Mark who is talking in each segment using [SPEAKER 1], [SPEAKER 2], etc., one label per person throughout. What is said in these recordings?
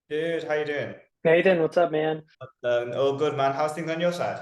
[SPEAKER 1] Dude, how you doing?
[SPEAKER 2] Nathan, what's up, man?
[SPEAKER 1] All good, man. How's things on your side?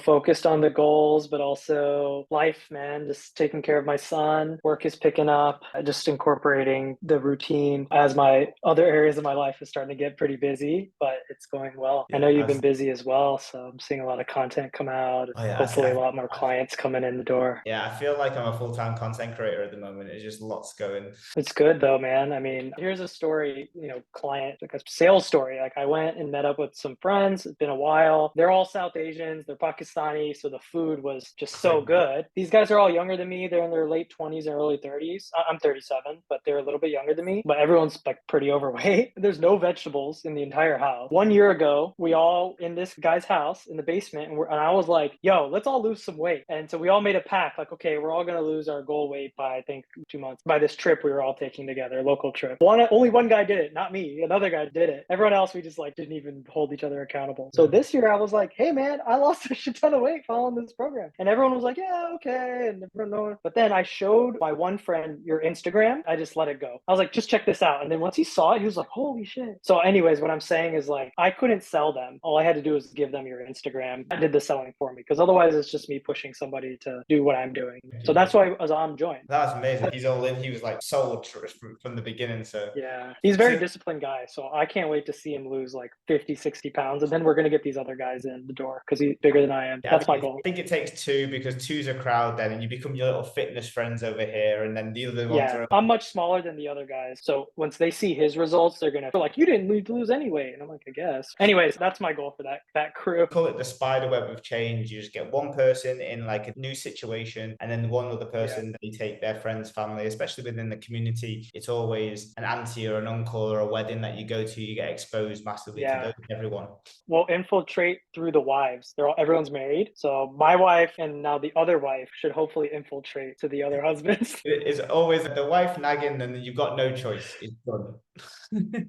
[SPEAKER 2] Focused on the goals, but also life, man. Just taking care of my son. Work is picking up. Just incorporating the routine as my other areas of my life is starting to get pretty busy, but it's going well. I know
[SPEAKER 1] Yeah,
[SPEAKER 2] you've been busy as well, so I'm seeing a lot of content come out.
[SPEAKER 1] oh yeah,
[SPEAKER 2] Hopefully, a lot more
[SPEAKER 1] I,
[SPEAKER 2] clients coming in the door.
[SPEAKER 1] yeah. I feel like I'm a full-time content creator at the moment. It's just lots going.
[SPEAKER 2] It's good though, man. I mean, here's a story, client, like a sales story. Like I went and met up with some friends. It's been a while. They're all South Asians, they're Pakistani, so the food was just so
[SPEAKER 1] Crazy.
[SPEAKER 2] good. These guys are all younger than me. They're in their late 20s and early 30s. I'm 37, but they're a little bit younger than me. But everyone's like pretty overweight. There's no vegetables in the entire house. 1 year ago, we all in this guy's house in the basement, and I was like, "Yo, let's all lose some weight." And so we all made a pact, like, okay, we're all gonna lose our goal weight by I think 2 months by this trip we were all taking together, local trip. Only one guy did it, not me. Another guy did it. Everyone else we just like didn't even hold each other accountable. So this year I was like, hey man, I lost a shit ton of weight following this program. And everyone was like, yeah, okay. And everyone, but then I showed my one friend your Instagram. I just let it go. I was like, just check this out. And then once he saw it, he was like, holy shit. So, anyways, what I'm saying is like I couldn't sell them. All I had to do was give them your Instagram. I did the selling for me because otherwise it's just me pushing somebody to do what I'm doing. So that's why Azam joined.
[SPEAKER 1] That's amazing. He's all in. He was like sold from the beginning. So,
[SPEAKER 2] Yeah, he's a very disciplined guy. So I can't wait to see him lose like 50, 60 pounds. And then we're going to get these other guys in the door because he's bigger than I am.
[SPEAKER 1] yeah,
[SPEAKER 2] That's my goal.
[SPEAKER 1] I think it takes two because two's a crowd then, and you become your little fitness friends over here, and then the other ones
[SPEAKER 2] Yeah,
[SPEAKER 1] are.
[SPEAKER 2] I'm much smaller than the other guys. So once they see his results, they're going to feel like, you didn't need to lose any weight. And I'm like, I guess. Anyways, that's my goal for that crew.
[SPEAKER 1] Call it the spider web of change. You just get one person in like a new situation, and then one other
[SPEAKER 2] Yeah.
[SPEAKER 1] person they take their friends, family, especially within the community. It's always an auntie or an uncle or a wedding that you go to. You get exposed massively to
[SPEAKER 2] Yeah.
[SPEAKER 1] everyone.
[SPEAKER 2] We'll infiltrate through the wives. Everyone's married. So my wife and now the other wife should hopefully infiltrate to the other husbands.
[SPEAKER 1] It's always the wife nagging, and you've got no choice. It's done.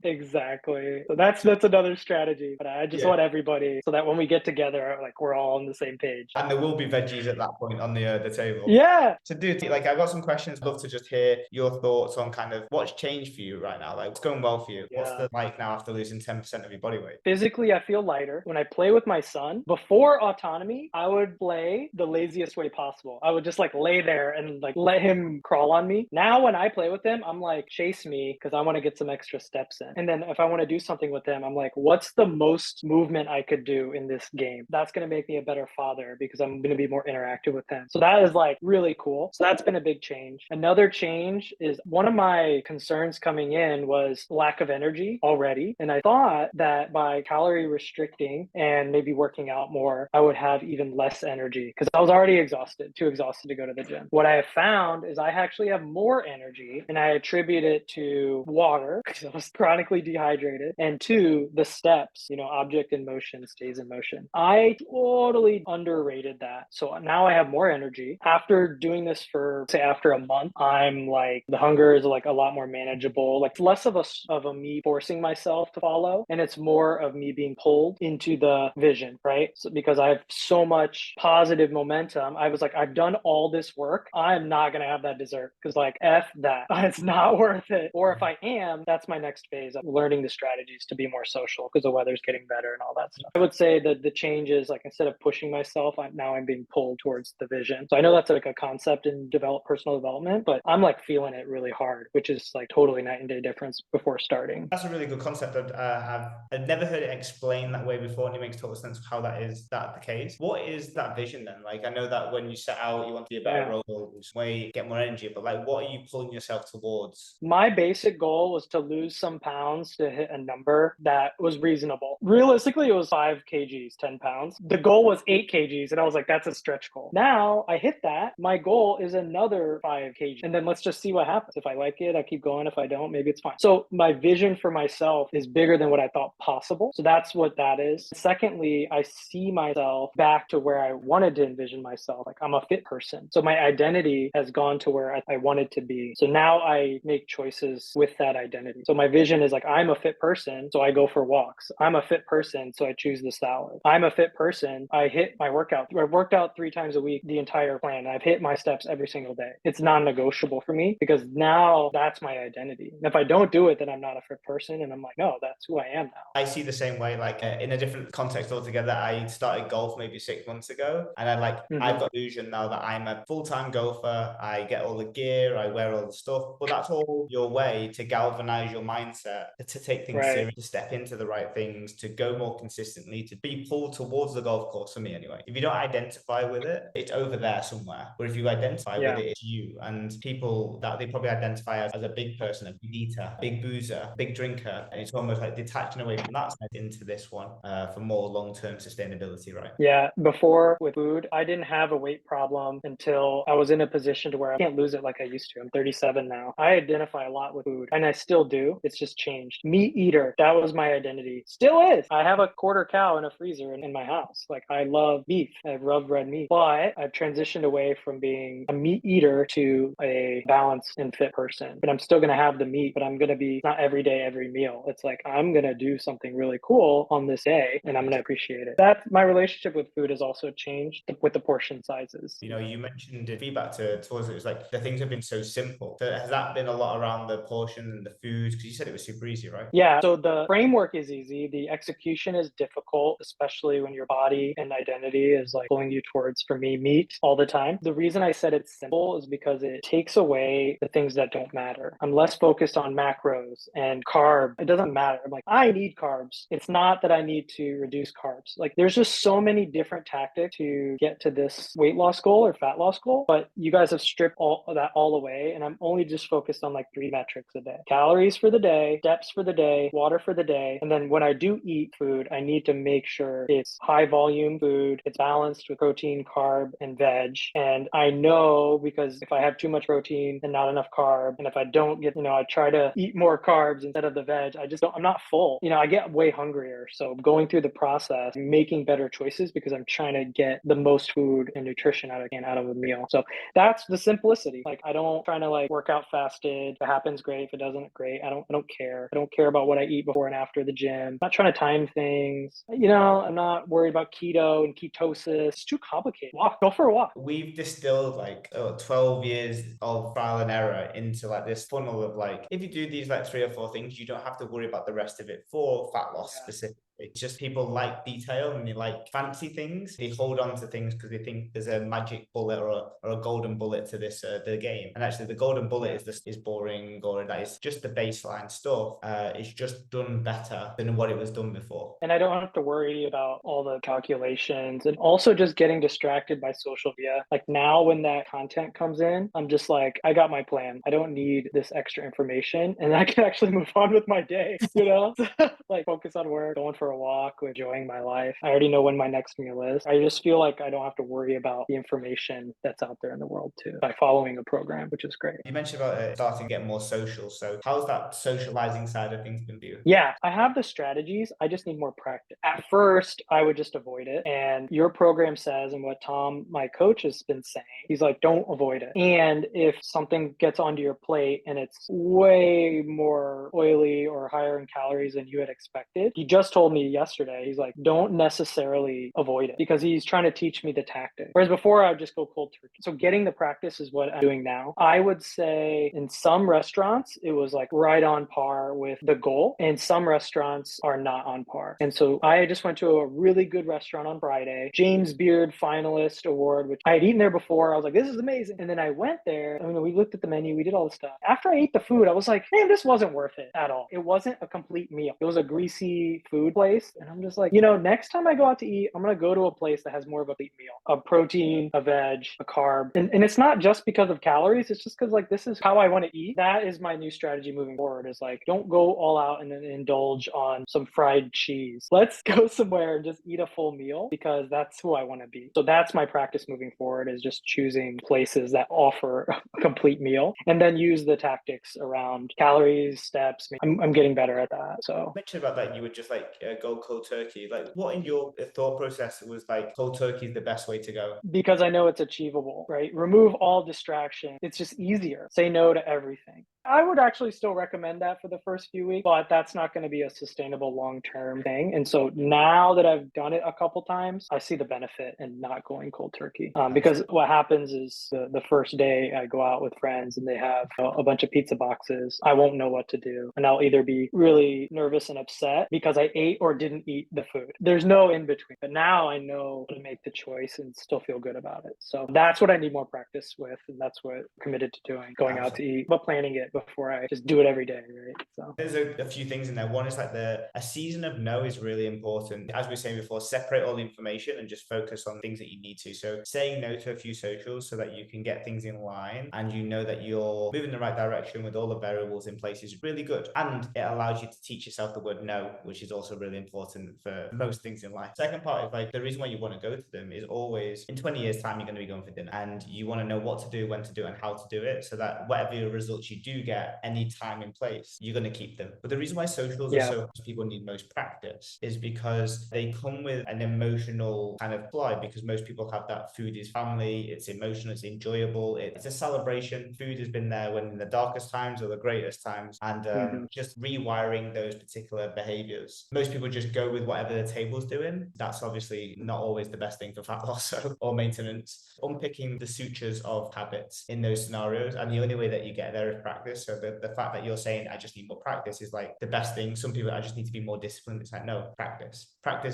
[SPEAKER 2] Exactly. So that's another strategy. But I just
[SPEAKER 1] Yeah.
[SPEAKER 2] want everybody so that when we get together, like we're all on the same page.
[SPEAKER 1] And there will be veggies at that point on the table.
[SPEAKER 2] Yeah.
[SPEAKER 1] So, dude, like I've got some questions. I'd love to just hear your thoughts on kind of what's changed for you right now. Like, what's going well for you? What's
[SPEAKER 2] Yeah.
[SPEAKER 1] the like now after losing 10% of your body weight?
[SPEAKER 2] Physically, I feel lighter. When I play with my son, before autonomy, I would play the laziest way possible. I would just like lay there and like let him crawl on me. Now, when I play with him, I'm like, chase me because I want to get some extra steps in. And then if I want to do something with him, I'm like, what's the most movement I could do in this game? That's going to make me a better father because I'm going to be more interactive with him. So that is like really cool. So that's been a big change. Another change is one of my concerns coming in was lack of energy already. And I thought that by calorie restricting and maybe working out more, I would have even less energy because I was already too exhausted to go to the gym. What I have found is I actually have more energy, and I attribute it to water because I was chronically dehydrated, and two, the steps, object in motion stays in motion. I totally underrated that. So now I have more energy. After doing this for, say, after a month, I'm like, the hunger is like a lot more manageable. Like less of a me forcing myself to follow, and it's more of me being pulled into the vision, right? So because I have so much positive momentum, I was like, I've done all this work. I'm not going to have that dessert because like, F that. It's not worth it. Or if I am, that's my next phase of learning the strategies to be more social because the weather's getting better and all that stuff. I would say that the change is like, instead of pushing myself, I'm being pulled towards the vision. So I know that's like a concept in personal development, but I'm like feeling it really hard, which is like totally night and day difference before starting.
[SPEAKER 1] That's a really good concept. I've never heard it explained that way before, and it makes total sense of how that the case. What is that vision then? Like, I know that when you set out, you want to be a better role, lose weight, get more energy, but like, what are you pulling yourself towards?
[SPEAKER 2] My basic goal was to lose some pounds to hit a number that was reasonable. Realistically, it was 5 kgs, 10 pounds. The goal was 8 kgs, and I was like, that's a stretch goal. Now I hit that. My goal is another 5 kgs, and then let's just see what happens. If I like it, I keep going. If I don't, maybe it's fine. So my vision for myself is bigger than what I thought possible. So that's what that is. Secondly, I see myself back to where I wanted to envision myself. Like I'm a fit person. So my identity has gone to where I wanted to be. So now I make choices with that identity. So my vision is like, I'm a fit person, so I go for walks. I'm a fit person, so I choose the salad. I'm a fit person, I hit my workout. I worked out 3 times a week, the entire plan. I've hit my steps every single day. It's non-negotiable for me because now that's my identity. And if I don't do it, then I'm not a fit person. And I'm like, no, that's who I am now.
[SPEAKER 1] I see the same way, like in a different context altogether. I started golf maybe 6 months ago, and I've got the illusion now that I'm a full-time golfer. I get all the gear, I wear all the stuff, but that's all your way to galvanize your mindset, to take things serious, to step into the right things, to go more consistently, to be pulled towards the golf course, for me anyway. If you don't identify with it, it's over there somewhere. But if you identify with it, it's you. And people that they probably identify as a big person, a big eater, a big boozer, big drinker, and it's almost like detaching away from that side into this one for more long-term sustainability, right?
[SPEAKER 2] Yeah. Before with food, I didn't have a weight problem until I was in a position to where I can't lose it like I used to. I'm 37 now. I identify a lot with food, and I still do. It's just changed. Meat eater, that was my identity. Still is. I have a quarter cow in a freezer in my house. Like, I love beef. I love red meat. But I've transitioned away from being a meat eater to a balanced and fit person. But I'm still going to have the meat, but I'm going to be not every day, every meal. It's like, I'm going to do something really cool on this day, and I'm going to appreciate it. That my relationship with food has also changed with the portion sizes.
[SPEAKER 1] You know, you mentioned the feedback towards it was like the things have been so simple. So has that been a lot around the portion and the foods? Because you said it was super easy, right?
[SPEAKER 2] Yeah. So the framework is easy. The execution is difficult, especially when your body and identity is like pulling you towards, for me, meat all the time. The reason I said it's simple is because it takes away the things that don't matter. I'm less focused on macros and carb. It doesn't matter. I'm like, I need carbs. It's not that I need to reduce carbs. Like, there's just so many different tactics to get to this weight loss goal or fat loss goal, but you guys have stripped all of that all away. And I'm only just focused on like 3 metrics a day: calories for the day, steps for the day, water for the day. And then when I do eat food, I need to make sure it's high volume food, it's balanced with protein, carb, and veg. And I know, because if I have too much protein and not enough carb, and if I don't get, I try to eat more carbs instead of the veg, I'm not full. I get way hungrier. So going through the process, making better choices because I'm trying to get the most food and nutrition out of a meal. So that's the simplicity. Like, I don't try to like work out fasted. If it happens, great. If it doesn't, great. I don't care. I don't care about what I eat before and after the gym. I'm not trying to time things. I'm not worried about keto and ketosis. It's too complicated. Go for a walk.
[SPEAKER 1] We've distilled like 12 years of trial and error into like this funnel of like, if you do these like 3 or 4 things, you don't have to worry about the rest of it for fat loss specifically. It's just people like detail and they like fancy things. They hold on to things because they think there's a magic bullet or a golden bullet to this the game. And actually, the golden bullet is boring, or that is just the baseline stuff. It's just done better than what it was done before.
[SPEAKER 2] And I don't have to worry about all the calculations, and also just getting distracted by social media. Like, now when that content comes in, I'm just like, I got my plan. I don't need this extra information, and I can actually move on with my day. Like, focus on work, going for a walk, enjoying my life. I already know when my next meal is. I just feel like I don't have to worry about the information that's out there in the world too, by following a program, which is great.
[SPEAKER 1] You mentioned about starting to get more social. So how's that socializing side of things been for you?
[SPEAKER 2] Yeah, I have the strategies. I just need more practice. At first, I would just avoid it. And your program says, and what Tom, my coach, has been saying, he's like, don't avoid it. And if something gets onto your plate and it's way more oily or higher in calories than you had expected, he just told me yesterday, he's like, don't necessarily avoid it, because he's trying to teach me the tactic. Whereas before, I would just go cold turkey. So getting the practice is what I'm doing now. I would say in some restaurants, it was like right on par with the goal, and some restaurants are not on par. And so I just went to a really good restaurant on Friday, James Beard finalist award, which I had eaten there before. I was like, this is amazing. And then I went there. We looked at the menu, we did all the stuff. After I ate the food, I was like, man, this wasn't worth it at all. It wasn't a complete meal. It was a greasy food place. And I'm just like, next time I go out to eat, I'm going to go to a place that has more of a complete meal, a protein, a veg, a carb. And it's not just because of calories. It's just because like, this is how I want to eat. That is my new strategy moving forward, is like, don't go all out and then indulge on some fried cheese. Let's go somewhere and just eat a full meal, because that's who I want to be. So that's my practice moving forward, is just choosing places that offer a complete meal, and then use the tactics around calories, steps. I'm getting better at that. So
[SPEAKER 1] you mentioned about that you would just like go cold turkey. Like, what in your thought process was like cold turkey is the best way to go?
[SPEAKER 2] Because I know it's achievable, right? Remove all distraction. It's just easier. Say no to everything. I would actually still recommend that for the first few weeks, but that's not going to be a sustainable long-term thing. And so now that I've done it a couple times, I see the benefit in not going cold turkey. Because what happens is the first day I go out with friends and they have a bunch of pizza boxes, I won't know what to do. And I'll either be really nervous and upset because I ate or didn't eat the food. There's no in between. But now I know how to make the choice and still feel good about it. So that's what I need more practice with. And that's what I'm committed to doing, going out to eat, but planning it before I just do it every day, right? So
[SPEAKER 1] there's a few things in there. One is like a season of no is really important. As we were saying before, separate all the information and just focus on things that you need to. So saying no to a few socials so that you can get things in line and you know that you're moving in the right direction with all the variables in place is really good. And it allows you to teach yourself the word no, which is also really important for most things in life. Second part is like the reason why you want to go to them is always in 20 years time, you're going to be going for dinner and you want to know what to do, when to do it, and how to do it so that whatever results you do get any time in place, you're going to keep them. But the reason why socials are so people need most practice is because they come with an emotional kind of fly, because most people have that food is family, it's emotional, it's enjoyable, it's a celebration. Food has been there when in the darkest times or the greatest times, and just rewiring those particular behaviors. Most people just go with whatever the table's doing. That's obviously not always the best thing for fat loss or maintenance. Unpicking the sutures of habits in those scenarios, and the only way that you get there is practice. So the fact that you're saying I just need more practice is like the best thing. Some people, I just need to be more disciplined. It's like, no, practice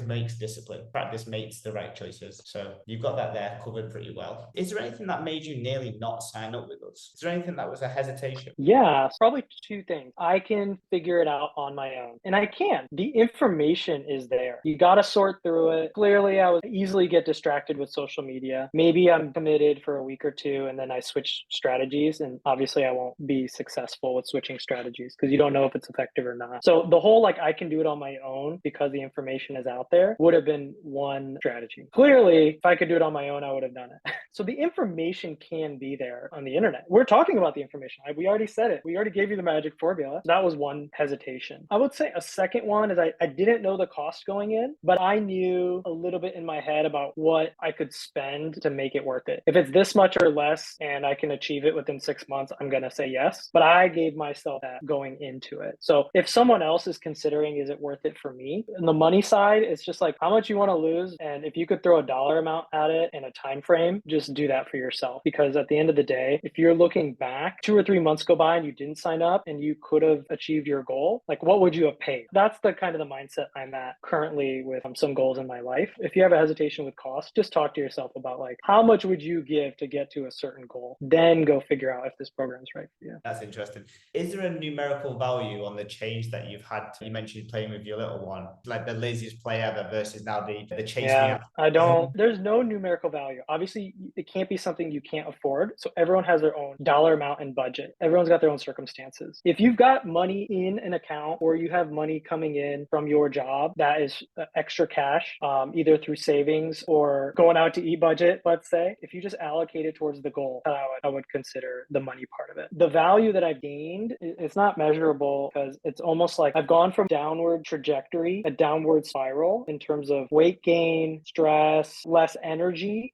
[SPEAKER 1] makes discipline. Practice makes the right choices. So you've got that there covered pretty well. Is there anything that made you nearly not sign up with us? Is there anything that was a hesitation?
[SPEAKER 2] Yeah, probably two things. I can figure it out on my own, and I can. The information is there. You got to sort through it. Clearly, I would easily get distracted with social media. Maybe I'm committed for a week or two and then I switch strategies, and obviously I won't be successful with switching strategies because you don't know if it's effective or not. So the whole like I can do it on my own because the information is out there would have been one strategy. Clearly, if I could do it on my own, I would have done it. So the information can be there on the internet. We're talking about the information. We already said it. We already gave you the magic formula. That was one hesitation. I would say a second one is I didn't know the cost going in, but I knew a little bit in my head about what I could spend to make it worth it. If it's this much or less and I can achieve it within 6 months, I'm going to say yes. But I gave myself that going into it. So if someone else is considering, is it worth it for me? On the money side, it's just like how much you want to lose. And if you could throw a dollar amount at it in a time frame, just do that for yourself. Because at the end of the day, if you're looking back, 2 or 3 months go by and you didn't sign up and you could have achieved your goal, like what would you have paid? That's the kind of the mindset I'm at currently with some goals in my life. If you have a hesitation with cost, just talk to yourself about like how much would you give to get to a certain goal? Then go figure out if this program is right for you. That's
[SPEAKER 1] interesting. Is there a numerical value on the change that you've had? You mentioned playing with your little one, like the laziest play ever versus now the chase.
[SPEAKER 2] Yeah, I don't, there's no numerical value. Obviously, it can't be something you can't afford. So everyone has their own dollar amount and budget. Everyone's got their own circumstances. If you've got money in an account or you have money coming in from your job that is extra cash, either through savings or going out to eat budget, let's say, if you just allocate it towards the goal, I would consider the money part of it. The value that I've gained, it's not measurable because it's almost like I've gone from downward trajectory, a downward spiral in terms of weight gain, stress, less energy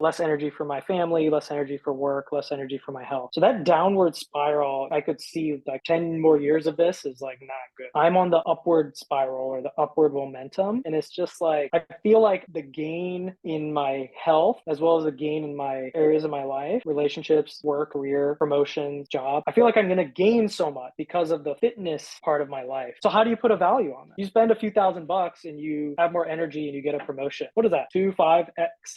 [SPEAKER 2] for my family, less energy for work, less energy for my health. So that downward spiral, I could see like 10 more years of this is like not good. I'm on the upward spiral or the upward momentum. And it's just like, I feel like the gain in my health, as well as the gain in my areas of my life, relationships, work, career, promotions, job, I feel like I'm going to gain so much because of the fitness part of my life. So how do you put a value on that? You spend a few $1,000s and you have more energy and you get a promotion. What is that? 5x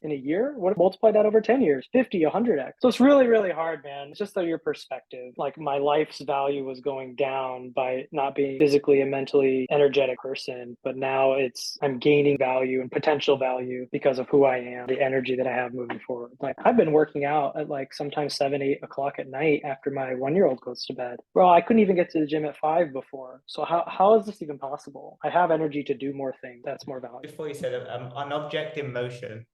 [SPEAKER 2] in a year? What, multiply that over 10 years, 50, 100x. So it's really, really hard, man. It's just your perspective. Like my life's value was going down by not being physically and mentally energetic person, but now I'm gaining value and potential value because of who I am, the energy that I have moving forward. Like I've been working out at like sometimes 7, 8 o'clock at night after my 1-year-old goes to bed. Bro, I couldn't even get to the gym at 5 before. So how is this even possible? I have energy to do more things. That's more valuable.
[SPEAKER 1] Before you said an object in motion.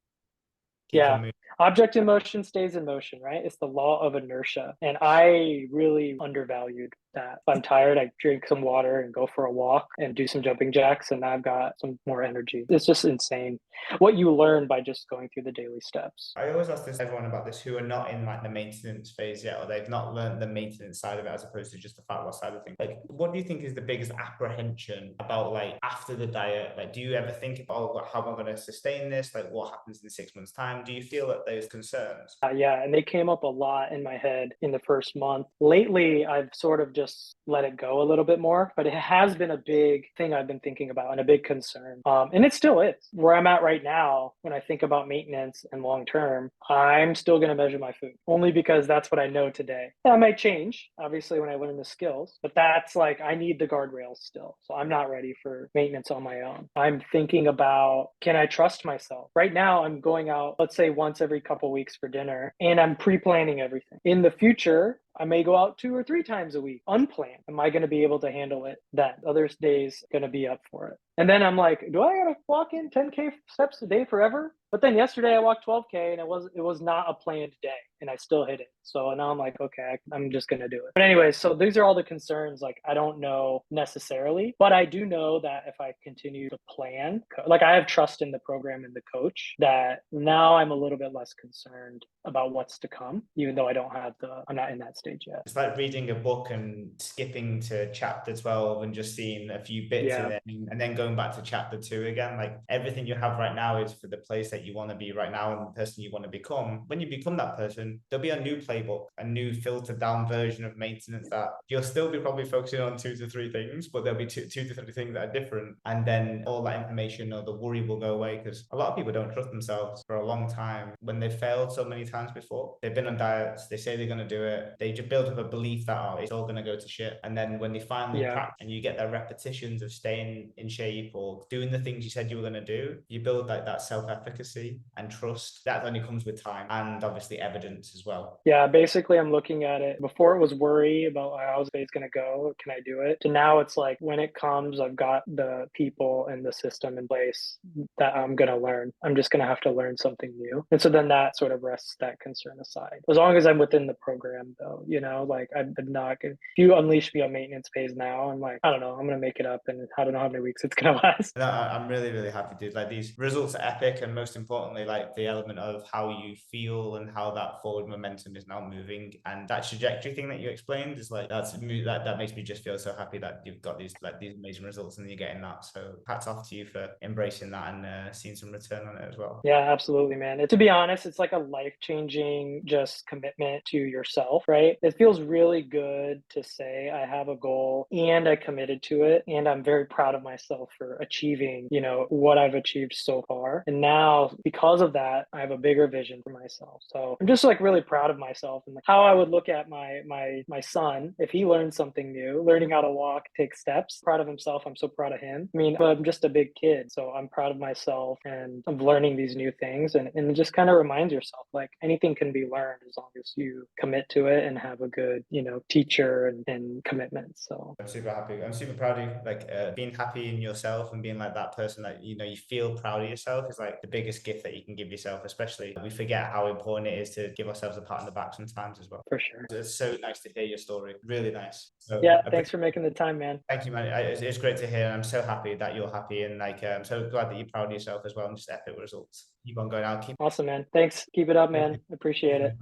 [SPEAKER 2] Yeah. Object in motion stays in motion, right? It's the law of inertia. And I really undervalued that. If I'm tired, I drink some water and go for a walk and do some jumping jacks, and I've got some more energy. It's just insane what you learn by just going through the daily steps.
[SPEAKER 1] I always ask this everyone about this who are not in like the maintenance phase yet, or they've not learned the maintenance side of it as opposed to just the fat loss side of things. Like, what do you think is the biggest apprehension about like after the diet? Like, do you ever think about, oh, how am I going to sustain this? Like, what happens in 6 months' time? Do you feel that those concerns?
[SPEAKER 2] Yeah, and they came up a lot in my head in the first month. Lately, I've sort of just let it go a little bit more, but it has been a big thing I've been thinking about and a big concern. And it still is. Where I'm at right now, when I think about maintenance and long term, I'm still going to measure my food only because that's what I know today. That might change, obviously, when I learn the skills, but that's like I need the guardrails still. So I'm not ready for maintenance on my own. I'm thinking about, can I trust myself? Right now, I'm going out, let's say once every couple weeks for dinner, and I'm pre-planning everything. In the future, I may go out 2 or 3 times a week, unplanned. Am I going to be able to handle it then? Other days going to be up for it. And then I'm like, do I got to walk in 10K steps a day forever? But then yesterday I walked 12K and it was not a planned day and I still hit it. So now I'm like, okay, I'm just going to do it. But anyway, so these are all the concerns. Like, I don't know necessarily, but I do know that if I continue to plan, like I have trust in the program and the coach, that now I'm a little bit less concerned about what's to come, even though I'm not in that stage yet.
[SPEAKER 1] It's like reading a book and skipping to chapter 12 and just seeing a few bits in it and then going back to chapter 2 again. Like, everything you have right now is for the place that you want to be right now and the person you want to become. When you become that person, there'll be a new playbook, a new filtered down version of maintenance that you'll still be probably focusing on 2 to 3 things, but there'll be two to three things that are different. And then all that information or the worry will go away, because a lot of people don't trust themselves for a long time. When they've failed so many times before, they've been on diets, they say they're going to do it, they just build up a belief that, oh, it's all going to go to shit. And then when they finally practice and you get their repetitions of staying in shape or doing the things you said you were going to do, you build like that self-efficacy and trust that only comes with time and obviously evidence as well.
[SPEAKER 2] Yeah, basically I'm looking at it. Before it was worry about how the day's going to go, can I do it? To now it's like, when it comes, I've got the people and the system in place that I'm going to learn. I'm just going to have to learn something new. And so then that sort of rests that concern aside. As long as I'm within the program though, like I'm not going to, if you unleash me on maintenance phase now, I'm like, I don't know, I'm going to make it up and I don't know how many weeks it's going to last.
[SPEAKER 1] No, I'm really, really happy, dude. Like, these results are epic, and most importantly, like the element of how you feel and how that forward momentum is now moving, and that trajectory thing that you explained is like, that makes me just feel so happy that you've got these amazing results and you're getting that. So hats off to you for embracing that and seeing some return on it as well.
[SPEAKER 2] Yeah, absolutely, man. To be honest, it's like a life-changing just commitment to yourself, right? It feels really good to say I have a goal and I committed to it, and I'm very proud of myself for achieving, what I've achieved so far. And now, because of that, I have a bigger vision for myself. So I'm just like really proud of myself and like how I would look at my son if he learned something new, learning how to walk, take steps. Proud of himself. I'm so proud of him. I mean, I'm just a big kid, so I'm proud of myself and of learning these new things. And it just kind of reminds yourself like anything can be learned as long as you commit to it and have a good, teacher and commitment. So
[SPEAKER 1] I'm super happy. I'm super proud of you. Like, being happy in yourself and being like that person that you feel proud of yourself is like the biggest gift that you can give yourself. Especially, we forget how important it is to give ourselves a pat on the back sometimes as well.
[SPEAKER 2] For sure.
[SPEAKER 1] It's so nice to hear your story. Really nice. So,
[SPEAKER 2] yeah, thanks for making the time, man.
[SPEAKER 1] Thank you, man. It's great to hear. I'm so happy that you're happy, and like, I'm so glad that you're proud of yourself as well, and just epic results. Keep on going out.
[SPEAKER 2] Awesome, man. Thanks. Keep it up, man. Appreciate it.